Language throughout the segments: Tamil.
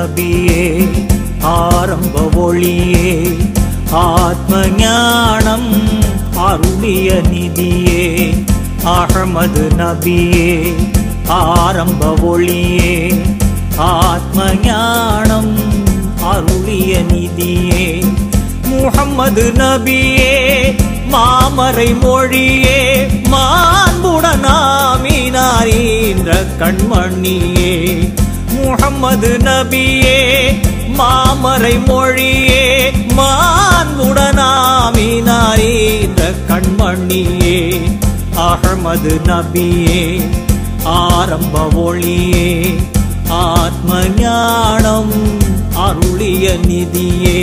நபியே ஆரம்ப ஒளியே ஆத்ம ஞானம் அருளிய நிதியே அஹ்மது நபியே ஆரம்ப ஒளியே ஆத்ம ஞானம் அருளிய நிதியே முஹம்மது நபியே மாமறை மொழியே மாண்புடன் ஆமினார் என்ற கண்மணியே முஹம்மது நபியே மாமறை மொழியே மாண்புடன் ஆமினார் என்ற கண்மணியே அஹ்மது நபியே ஆரம்ப ஒளியே ஆத்ம ஞானம் அருளிய நிதியே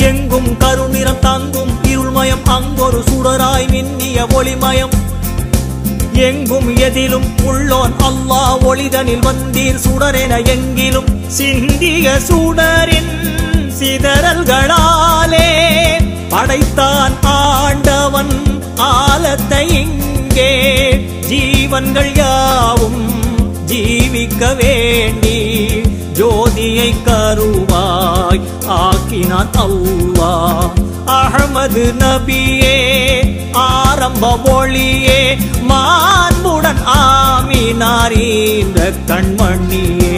எங்கும் கருநிறம் தங்கும் இருள்மயம் அங்கொரு சுடராய் மின்னிய ஒளிமயம் எங்கும் எதிலும் உள்ளோன் அல்லாஹ் ஒளிதனில் வந்தீர் சுடரென எங்கிலும் சிந்திய சுடரின் சிதறல்களாலே படைத்தான் ஆண்டவன் ஆலத்தை இங்கே ஜீவன்கள் யாவும் ஜீவிக்க வேண்டி ஜோதியை கருவாய் ஆக்கினான் அல்லாஹ் அஹ்மது நபியே ஆரம்ப ஒளியே மாண்புடன் ஆமினார் என்ற கண்மணியே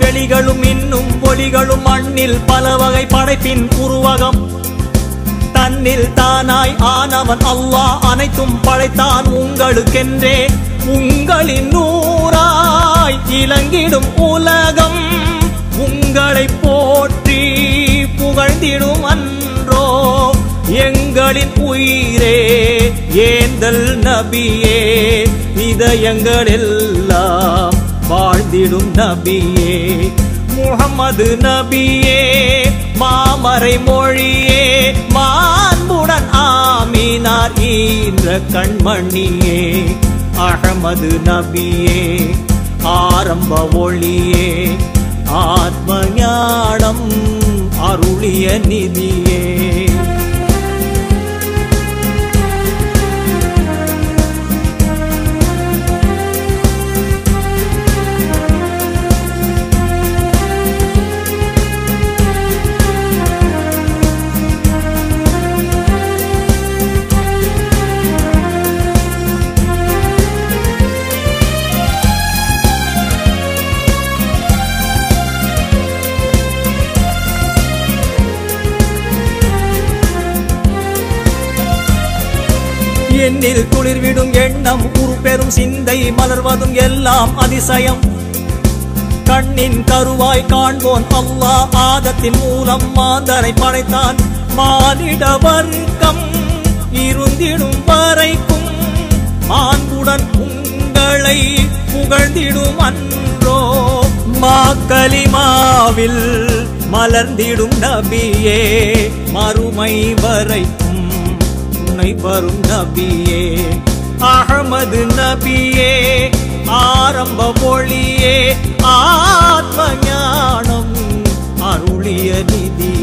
வெளிகளும் இன்னும் ஒளிகளும் மண்ணில் பல வகை படைப்பின் உருவகம் தன்னில் தானாய் ஆனவன் அல்லாஹ் அனைத்தும் படைத்தான் உங்களுக்கென்றே உங்களின் நூறாய் இலங்கிடும் உலகம் உங்களை போற்றி புகழ்ந்திடும் அன்றோ எங்களின் உயிரே ஏந்தல் நபியே இதயங்கள் எல்லாம் வாழ்ந்திடும் நபியே முஹம்மது நபியே மாமறை மொழியே மாண்புடன் ஆமினார் என்ற கண்மணியே அஹ்மது நபியே ஆரம்ப ஒளியே ஆத்ம ஞானம் அருளிய நிதியே என்னில் குளிர்விடும் எண்ணம் உருப்பெரும் சிந்தை மலர்வதும் எல்லாம் அதிசயம் கண்ணின் கருவாய் காண்போன் அல்லாஹ் ஆதத்தின் மூலம் மாந்தரை படைத்தான் மானிட வர்க்கம் இருந்திடும் வரைக்கும் மாண்புடன் உங்களை புகழ்ந்திடும் அன்றோ மாக்கலிமாவில் மலர்ந்திடும் நபியே மறுமை வரைக்கும் வரும் நபியே அஹ்மது நபியே ஆரம்ப ஒளியே ஆத்ம ஞானம் அருளிய நிதி